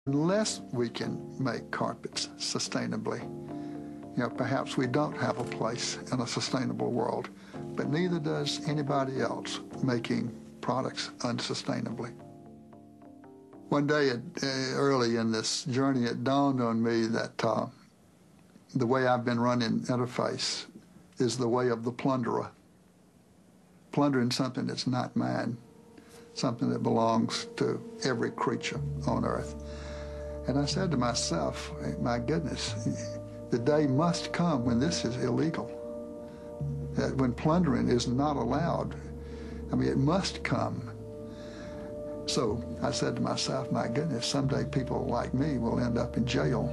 Unless we can make carpets sustainably, perhaps we don't have a place in a sustainable world, but neither does anybody else making products unsustainably. One day early in this journey, it dawned on me that the way I've been running Interface is the way of the plunderer. Plundering something that's not mine, something that belongs to every creature on earth. And I said to myself, my goodness, the day must come when this is illegal, when plundering is not allowed. I mean, it must come. So I said to myself, my goodness, someday people like me will end up in jail.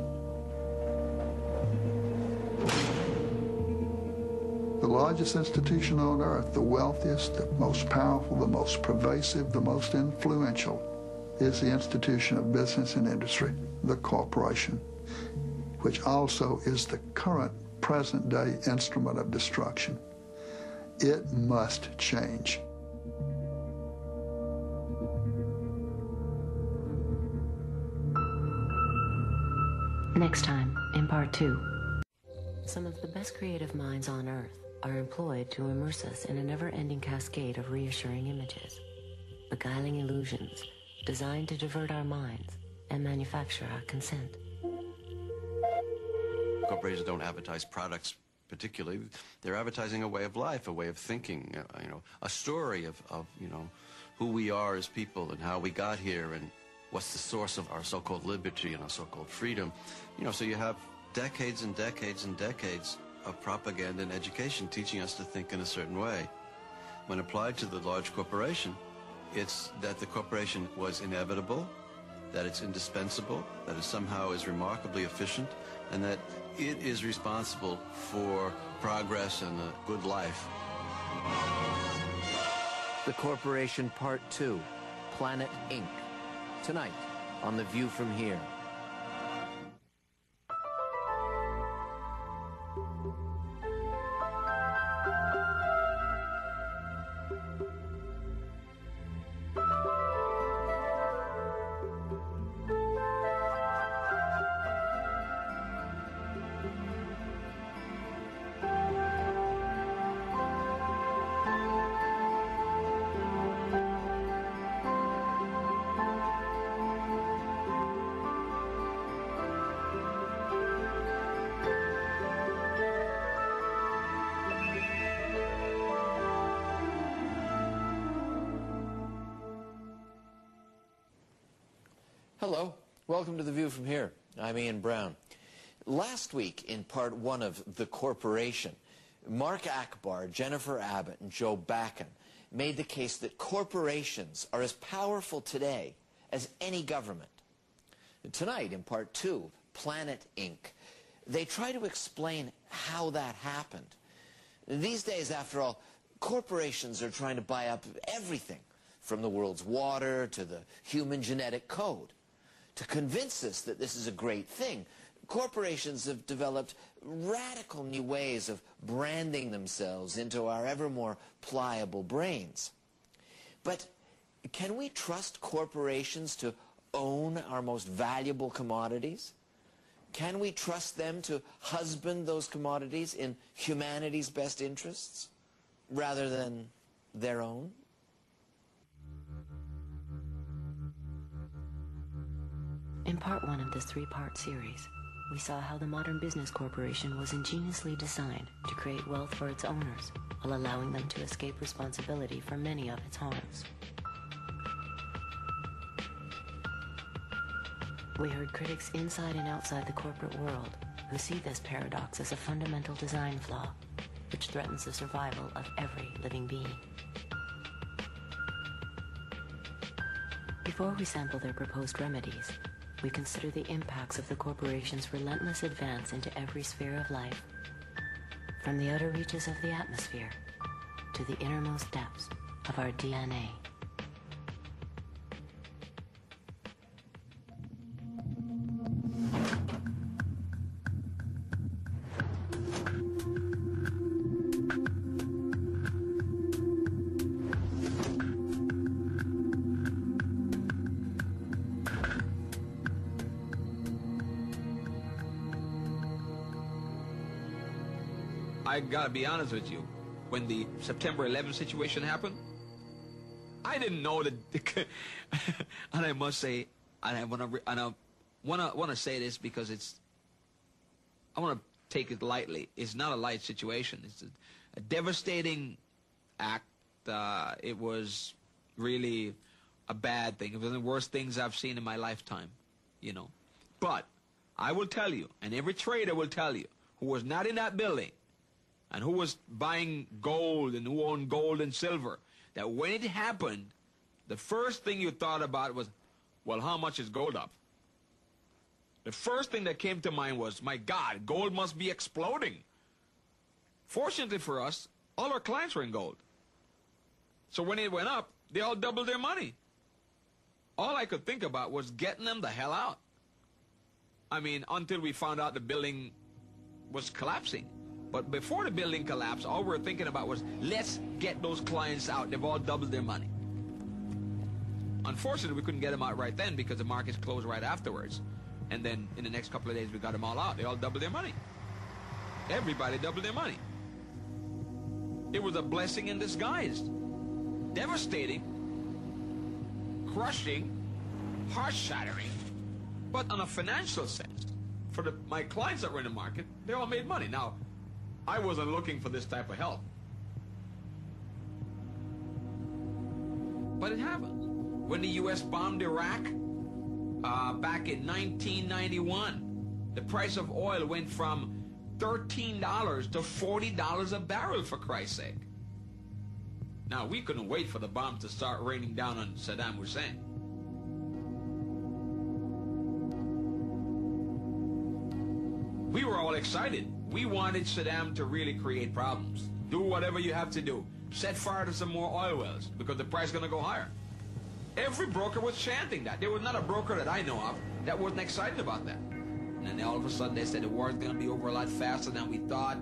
The largest institution on earth, the wealthiest, the most powerful, the most pervasive, the most influential, is the institution of business and industry, the corporation, which also is the current present-day instrument of destruction. It must change. Next time, in part 2. Some of the best creative minds on Earth are employed to immerse us in a never-ending cascade of reassuring images, beguiling illusions designed to divert our minds and manufacture our consent. Corporations don't advertise products particularly. They're advertising a way of life, a way of thinking, a story of who we are as people and how we got here and what's the source of our so-called liberty and our so-called freedom. So you have decades and decades and decades of propaganda and education teaching us to think in a certain way. When applied to the large corporation, it's that the corporation was inevitable, that it's indispensable, that it somehow is remarkably efficient, and that it is responsible for progress and a good life. The Corporation Part 2, Planet Inc. Tonight on The View from Here. Hello, welcome to The View from Here. I'm Ian Brown. Last week, in part 1 of The Corporation, Mark Akbar, Jennifer Abbott, and Joe Backen made the case that corporations are as powerful today as any government. Tonight, in part 2, Planet Inc., they try to explain how that happened. These days, after all, corporations are trying to buy up everything, from the world's water to the human genetic code. To convince us that this is a great thing, corporations have developed radical new ways of branding themselves into our ever more pliable brains. But can we trust corporations to own our most valuable commodities? Can we trust them to husband those commodities in humanity's best interests rather than their own? In part 1 of this 3-part series, we saw how the modern business corporation was ingeniously designed to create wealth for its owners, while allowing them to escape responsibility for many of its harms. We heard critics inside and outside the corporate world who see this paradox as a fundamental design flaw, which threatens the survival of every living being. Before we sample their proposed remedies, we consider the impacts of the corporation's relentless advance into every sphere of life, from the outer reaches of the atmosphere to the innermost depths of our DNA. I gotta be honest with you, when the September 11th situation happened, I didn't know that, and I must say, and I wanna say this because I wanna take it lightly. It's not a light situation. It's a devastating act. It was really a bad thing. It was one of the worst things I've seen in my lifetime, you know. But I will tell you, and every trader will tell you, who was not in that building, and who was buying gold and who owned gold and silver, that when it happened, the first thing you thought about was, well, how much is gold up? The first thing that came to mind was, my God, gold must be exploding. Fortunately for us, all our clients were in gold. So when it went up, they all doubled their money. All I could think about was getting them the hell out. I mean, until we found out the building was collapsing. But before the building collapsed, all we were thinking about was, let's get those clients out. They've all doubled their money. Unfortunately, we couldn't get them out right then because the markets closed right afterwards. And then in the next couple of days, we got them all out. They all doubled their money. Everybody doubled their money. It was a blessing in disguise. Devastating, crushing, heart-shattering, but on a financial sense, for my clients that were in the market, they all made money. Now, I wasn't looking for this type of help. But it happened. When the U.S. bombed Iraq, back in 1991, the price of oil went from $13 to $40 a barrel, for Christ's sake. Now, we couldn't wait for the bomb to start raining down on Saddam Hussein. We were all excited. We wanted Saddam to really create problems. Do whatever you have to do. Set fire to some more oil wells because the price is going to go higher. Every broker was chanting that. There was not a broker that I know of that wasn't excited about that. And then all of a sudden they said the war is going to be over a lot faster than we thought.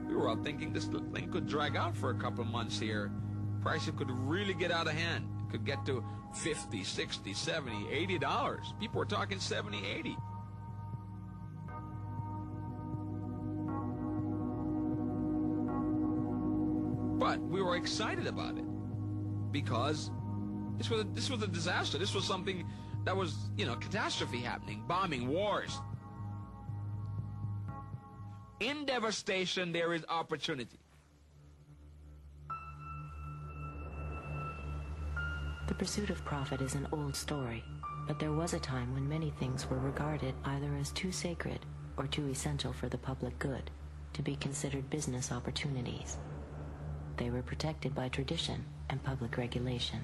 We were all thinking this thing could drag out for a couple of months here. Prices could really get out of hand. It could get to $50, $60, $70, $80. People were talking 70, 80. But we were excited about it because this was a disaster. This was something that was, you know, catastrophe happening, bombing, wars. In devastation, there is opportunity. The pursuit of profit is an old story, but there was a time when many things were regarded either as too sacred or too essential for the public good to be considered business opportunities. They were protected by tradition and public regulation.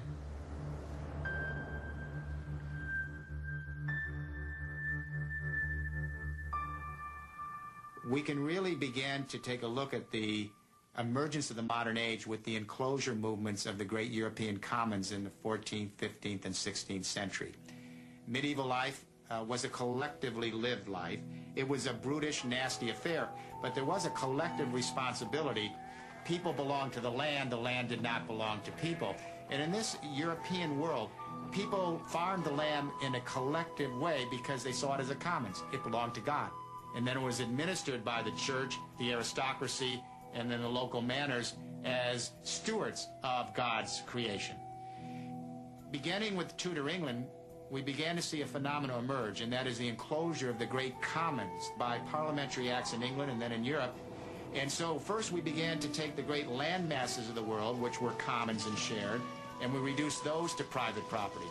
We can really begin to take a look at the emergence of the modern age with the enclosure movements of the great European commons in the 14th, 15th, and 16th century. Medieval life was a collectively lived life. It was a brutish, nasty affair, but there was a collective responsibility. People belonged to the land did not belong to people. And in this European world, people farmed the land in a collective way because they saw it as a commons. It belonged to God. And then it was administered by the church, the aristocracy, and then the local manors as stewards of God's creation. Beginning with Tudor England, we began to see a phenomenon emerge, and that is the enclosure of the great commons by parliamentary acts in England and then in Europe. And so first we began to take the great land masses of the world, which were commons and shared, and we reduced those to private property.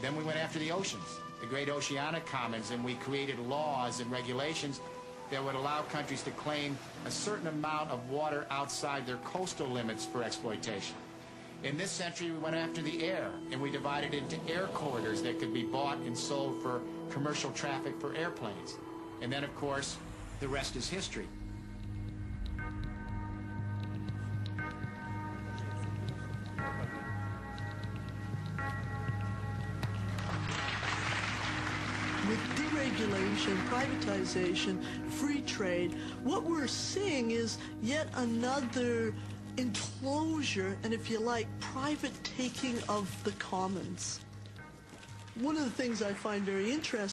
Then we went after the oceans, the great oceanic commons, and we created laws and regulations that would allow countries to claim a certain amount of water outside their coastal limits for exploitation. In this century, we went after the air, and we divided into air corridors that could be bought and sold for commercial traffic for airplanes. And then, of course, the rest is history. With deregulation, privatization, free trade, what we're seeing is yet another enclosure and, if you like, private taking of the commons. One of the things I find very interesting